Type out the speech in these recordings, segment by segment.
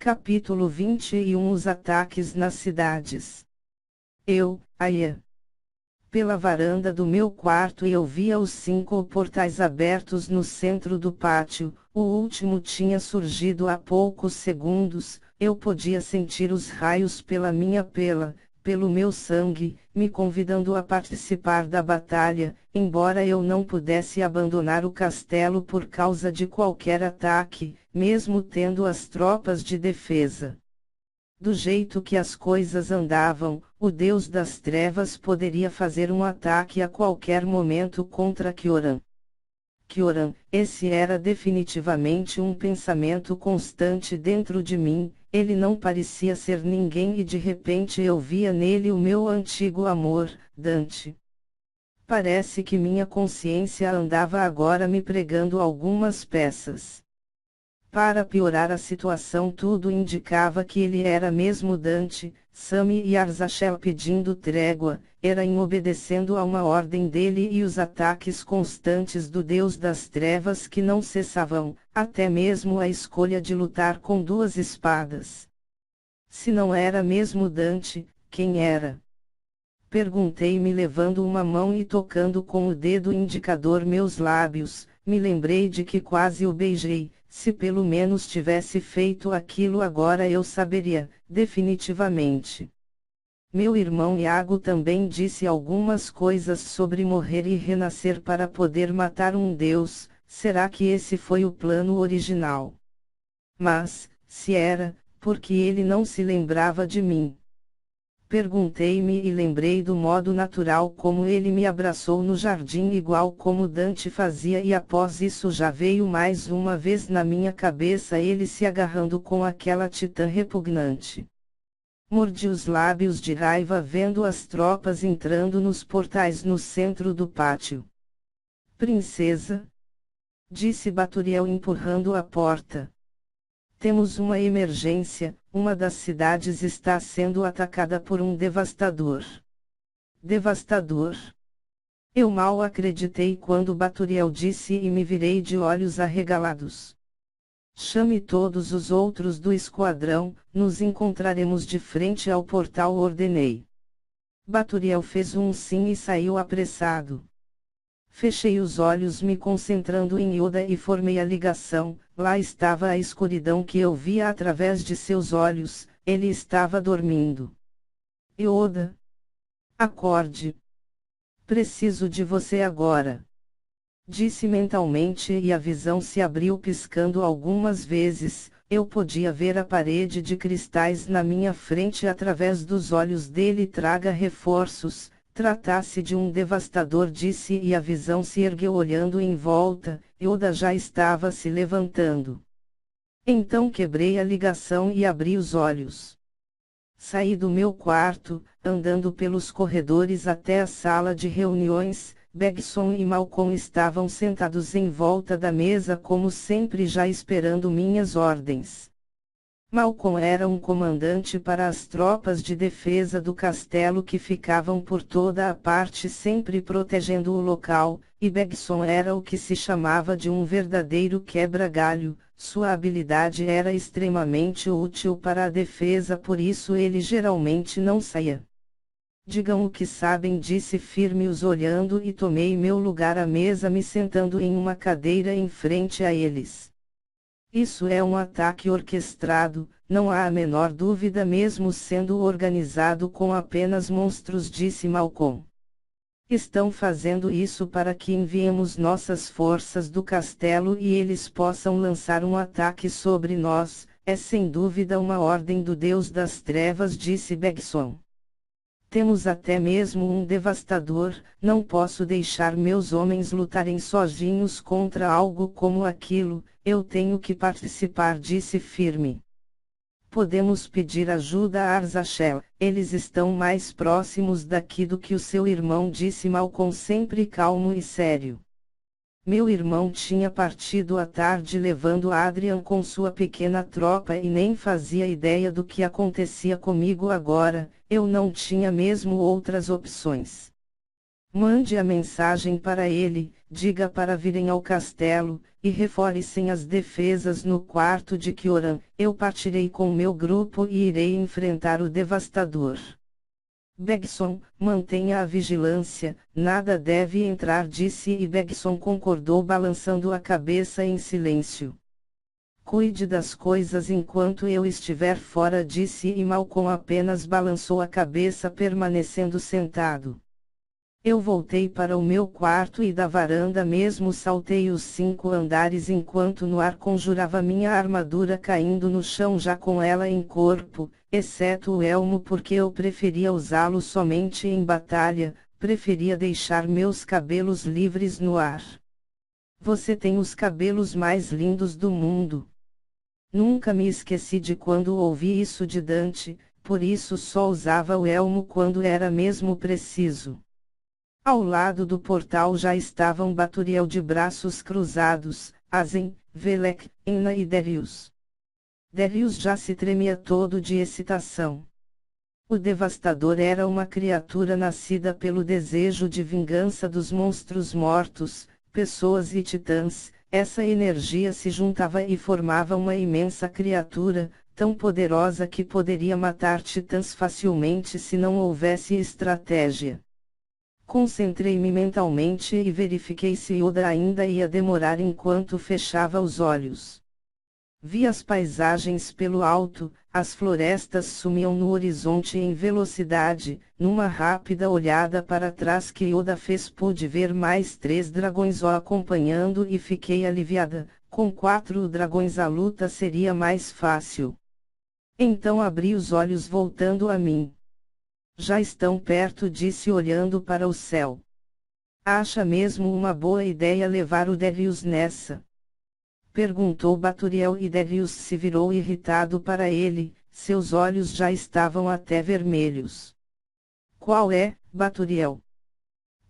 Capítulo 21 Os ataques nas cidades. Ia pela varanda do meu quarto e eu via os 5 portais abertos no centro do pátio. O último tinha surgido há poucos segundos. Eu podia sentir os raios pelo meu sangue, me convidando a participar da batalha, embora eu não pudesse abandonar o castelo por causa de qualquer ataque, mesmo tendo as tropas de defesa. Do jeito que as coisas andavam, o Deus das Trevas poderia fazer um ataque a qualquer momento contra Kioran. Esse era definitivamente um pensamento constante dentro de mim. Ele não parecia ser ninguém e de repente eu via nele o meu antigo amor, Dante. Parece que minha consciência andava agora me pregando algumas peças. Para piorar a situação, tudo indicava que ele era mesmo Dante. Sami e Arzachel pedindo trégua, era em obedecendo a uma ordem dele e os ataques constantes do Deus das Trevas que não cessavam, até mesmo a escolha de lutar com 2 espadas. Se não era mesmo Dante, quem era? Perguntei-me levando uma mão e tocando com o dedo indicador meus lábios. Me lembrei de que quase o beijei. Se pelo menos tivesse feito aquilo agora eu saberia, definitivamente. Meu irmão Iago também disse algumas coisas sobre morrer e renascer para poder matar um deus. Será que esse foi o plano original? Mas, se era, por que ele não se lembrava de mim? Perguntei-me e lembrei do modo natural como ele me abraçou no jardim, igual como Dante fazia, e após isso já veio mais uma vez na minha cabeça ele se agarrando com aquela titã repugnante. Mordi os lábios de raiva vendo as tropas entrando nos portais no centro do pátio. Princesa? Disse Baturiel empurrando a porta. Temos uma emergência, uma das cidades está sendo atacada por um devastador. Devastador? Eu mal acreditei quando Baturiel disse e me virei de olhos arregalados. Chame todos os outros do esquadrão, nos encontraremos de frente ao portal, ordenei. Baturiel fez um sim e saiu apressado. Fechei os olhos me concentrando em Yoda e formei a ligação. Lá estava a escuridão que eu via através de seus olhos. Ele estava dormindo. Yoda! Acorde! Preciso de você agora! Disse mentalmente e a visão se abriu piscando algumas vezes. Eu podia ver a parede de cristais na minha frente através dos olhos dele. Traga reforços. Tratasse de um devastador, disse, e a visão se ergueu olhando em volta. Yoda já estava se levantando. Então quebrei a ligação e abri os olhos. Saí do meu quarto, andando pelos corredores até a sala de reuniões. Begson e Malcolm estavam sentados em volta da mesa como sempre, já esperando minhas ordens. Malcolm era um comandante para as tropas de defesa do castelo que ficavam por toda a parte sempre protegendo o local, e Begson era o que se chamava de um verdadeiro quebra-galho. Sua habilidade era extremamente útil para a defesa, por isso ele geralmente não saía. Digam o que sabem, disse firme-os olhando, e tomei meu lugar à mesa me sentando em uma cadeira em frente a eles. Isso é um ataque orquestrado, não há a menor dúvida, mesmo sendo organizado com apenas monstros, disse Malcolm. Estão fazendo isso para que enviemos nossas forças do castelo e eles possam lançar um ataque sobre nós. É sem dúvida uma ordem do Deus das Trevas, disse Begson. Temos até mesmo um devastador. Não posso deixar meus homens lutarem sozinhos contra algo como aquilo. Eu tenho que participar, disse firme. Podemos pedir ajuda a Arzachel. Eles estão mais próximos daqui do que o seu irmão, disse Malcolm sempre calmo e sério. Meu irmão tinha partido à tarde levando Adrian com sua pequena tropa e nem fazia ideia do que acontecia comigo agora. Eu não tinha mesmo outras opções. Mande a mensagem para ele, diga para virem ao castelo, e reforcem as defesas no quarto de Kioran. Eu partirei com meu grupo e irei enfrentar o Devastador. Begson, mantenha a vigilância, nada deve entrar, disse, e Begson concordou, balançando a cabeça em silêncio. Cuide das coisas enquanto eu estiver fora, disse, e Malcolm apenas balançou a cabeça, permanecendo sentado. Eu voltei para o meu quarto e da varanda mesmo saltei os 5 andares enquanto no ar conjurava minha armadura caindo no chão já com ela em corpo, exceto o elmo porque eu preferia usá-lo somente em batalha, preferia deixar meus cabelos livres no ar. Você tem os cabelos mais lindos do mundo. Nunca me esqueci de quando ouvi isso de Dante, por isso só usava o elmo quando era mesmo preciso. Ao lado do portal já estavam Baturiel de braços cruzados, Azen, Velek, Enna e Darius. Darius já se tremia todo de excitação. O Devastador era uma criatura nascida pelo desejo de vingança dos monstros mortos, pessoas e titãs. Essa energia se juntava e formava uma imensa criatura, tão poderosa que poderia matar titãs facilmente se não houvesse estratégia. Concentrei-me mentalmente e verifiquei se Yoda ainda ia demorar enquanto fechava os olhos. Vi as paisagens pelo alto, as florestas sumiam no horizonte em velocidade. Numa rápida olhada para trás que Yoda fez, pude ver mais 3 dragões o acompanhando e fiquei aliviada. Com 4 dragões a luta seria mais fácil. Então abri os olhos voltando a mim. Já estão perto, disse olhando para o céu. Acha mesmo uma boa ideia levar o Darius nessa? Perguntou Baturiel e Darius se virou irritado para ele, seus olhos já estavam até vermelhos. Qual é, Baturiel?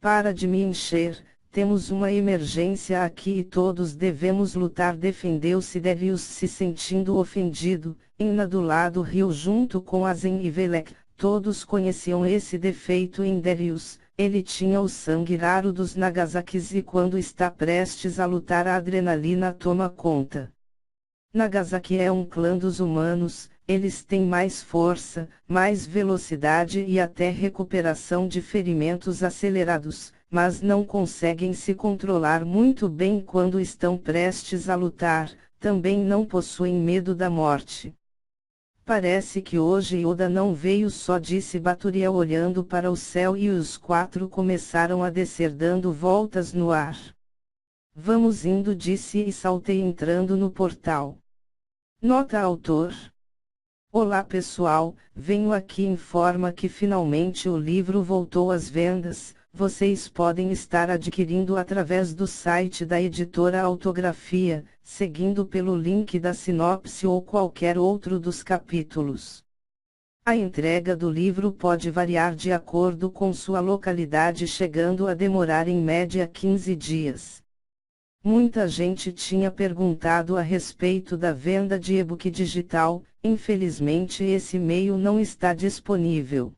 Para de me encher, temos uma emergência aqui e todos devemos lutar, defendeu-se Darius se sentindo ofendido. Enna do lado riu junto com Azen e Velek. Todos conheciam esse defeito em Darius, ele tinha o sangue raro dos Nagasakis e quando está prestes a lutar a adrenalina toma conta. Nagasaki é um clã dos humanos, eles têm mais força, mais velocidade e até recuperação de ferimentos acelerados, mas não conseguem se controlar muito bem quando estão prestes a lutar, também não possuem medo da morte. Parece que hoje Yoda não veio só, disse Baturiel olhando para o céu e os 4 começaram a descer dando voltas no ar. Vamos indo, disse e saltei entrando no portal. Nota autor. Olá pessoal, venho aqui em forma que finalmente o livro voltou às vendas. Vocês podem estar adquirindo através do site da editora Autografia, seguindo pelo link da sinopse ou qualquer outro dos capítulos. A entrega do livro pode variar de acordo com sua localidade, chegando a demorar em média 15 dias. Muita gente tinha perguntado a respeito da venda de e-book digital, infelizmente esse meio não está disponível.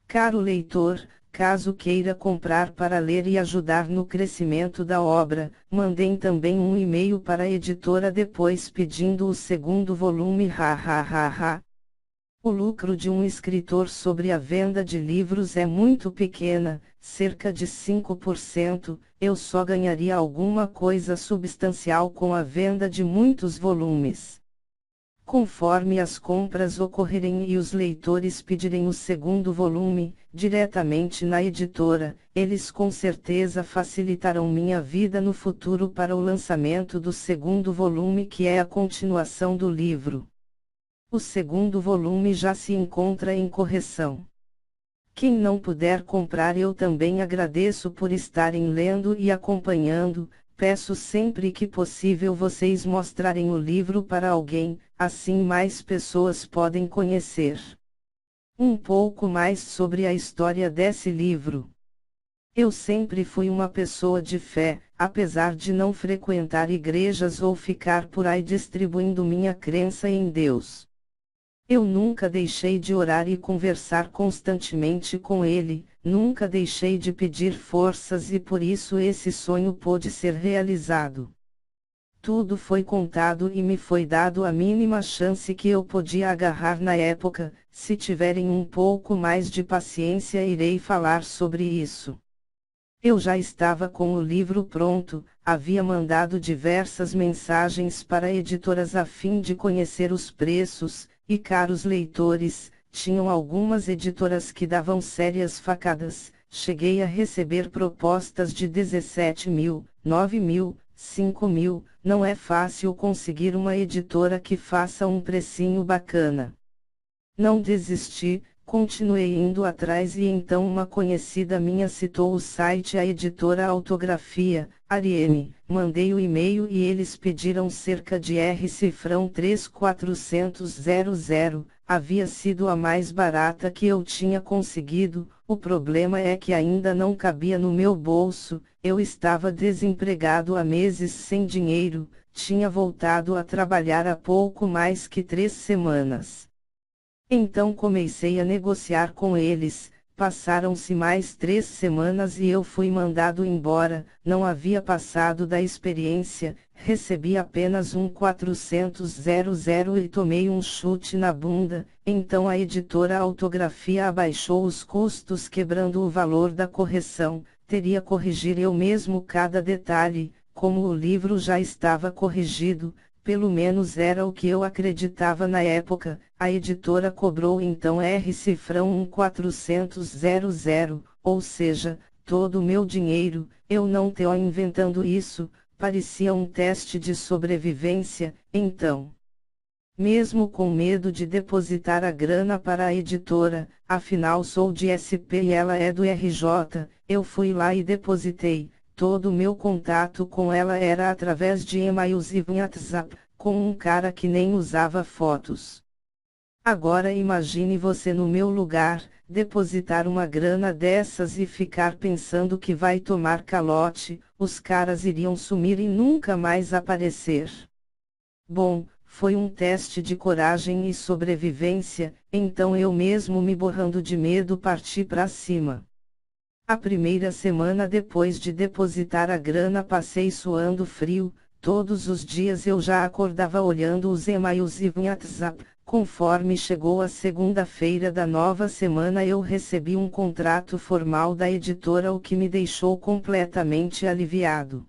Caro leitor, caso queira comprar para ler e ajudar no crescimento da obra, mandei também um e-mail para a editora depois pedindo o 2º volume. O lucro de um escritor sobre a venda de livros é muito pequena, cerca de 5%, eu só ganharia alguma coisa substancial com a venda de muitos volumes. Conforme as compras ocorrerem e os leitores pedirem o 2º volume, diretamente na editora, eles com certeza facilitarão minha vida no futuro para o lançamento do 2º volume, que é a continuação do livro. O 2º volume já se encontra em correção. Quem não puder comprar, eu também agradeço por estarem lendo e acompanhando. Peço sempre que possível vocês mostrarem o livro para alguém, assim mais pessoas podem conhecer um pouco mais sobre a história desse livro. Eu sempre fui uma pessoa de fé, apesar de não frequentar igrejas ou ficar por aí distribuindo minha crença em Deus. Eu nunca deixei de orar e conversar constantemente com ele, nunca deixei de pedir forças e por isso esse sonho pôde ser realizado. Tudo foi contado e me foi dado a mínima chance que eu podia agarrar na época. Se tiverem um pouco mais de paciência, irei falar sobre isso. Eu já estava com o livro pronto, havia mandado diversas mensagens para editoras a fim de conhecer os preços, e caros leitores, tinham algumas editoras que davam sérias facadas. Cheguei a receber propostas de 17 mil, 9 mil, 5 mil, não é fácil conseguir uma editora que faça um precinho bacana. Não desisti, continuei indo atrás e então uma conhecida minha citou o site A Editora Autografia, Arieme, mandei o e-mail e eles pediram cerca de R$ 3.400, havia sido a mais barata que eu tinha conseguido. O problema é que ainda não cabia no meu bolso, eu estava desempregado há meses sem dinheiro, tinha voltado a trabalhar há pouco mais que 3 semanas. Então comecei a negociar com eles, passaram-se mais 3 semanas e eu fui mandado embora, não havia passado da experiência, recebi apenas um 400 e tomei um chute na bunda, então a editora Autografia abaixou os custos quebrando o valor da correção, teria corrigir eu mesmo cada detalhe, como o livro já estava corrigido. Pelo menos era o que eu acreditava na época, a editora cobrou então R$ 1.400, ou seja, todo o meu dinheiro. Eu não tô inventando isso, parecia um teste de sobrevivência. Então, mesmo com medo de depositar a grana para a editora, afinal sou de SP e ela é do RJ, eu fui lá e depositei. Todo o meu contato com ela era através de e-mails e WhatsApp, com um cara que nem usava fotos. Agora imagine você no meu lugar, depositar uma grana dessas e ficar pensando que vai tomar calote, os caras iriam sumir e nunca mais aparecer. Bom, foi um teste de coragem e sobrevivência, então eu mesmo me borrando de medo parti pra cima. A primeira semana depois de depositar a grana passei suando frio, todos os dias eu já acordava olhando os e-mails e WhatsApp. Conforme chegou a segunda-feira da nova semana eu recebi um contrato formal da editora, o que me deixou completamente aliviado.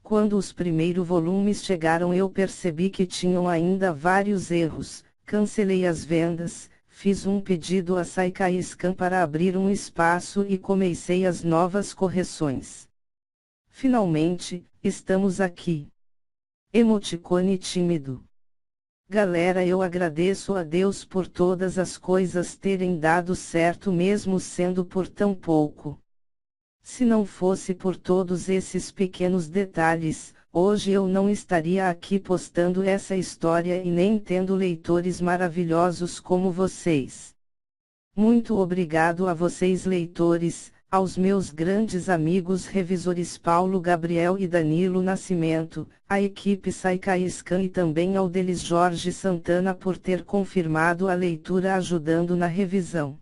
Quando os primeiros volumes chegaram eu percebi que tinham ainda vários erros, cancelei as vendas. Fiz um pedido a Saikai Scan para abrir um espaço e comecei as novas correções. Finalmente, estamos aqui. Emoticone tímido. Galera, eu agradeço a Deus por todas as coisas terem dado certo mesmo sendo por tão pouco. Se não fosse por todos esses pequenos detalhes, hoje eu não estaria aqui postando essa história e nem tendo leitores maravilhosos como vocês. Muito obrigado a vocês leitores, aos meus grandes amigos revisores Paulo Gabriel e Danilo Nascimento, à equipe Saikai Scan e também ao deles Jorge Santana por ter confirmado a leitura ajudando na revisão.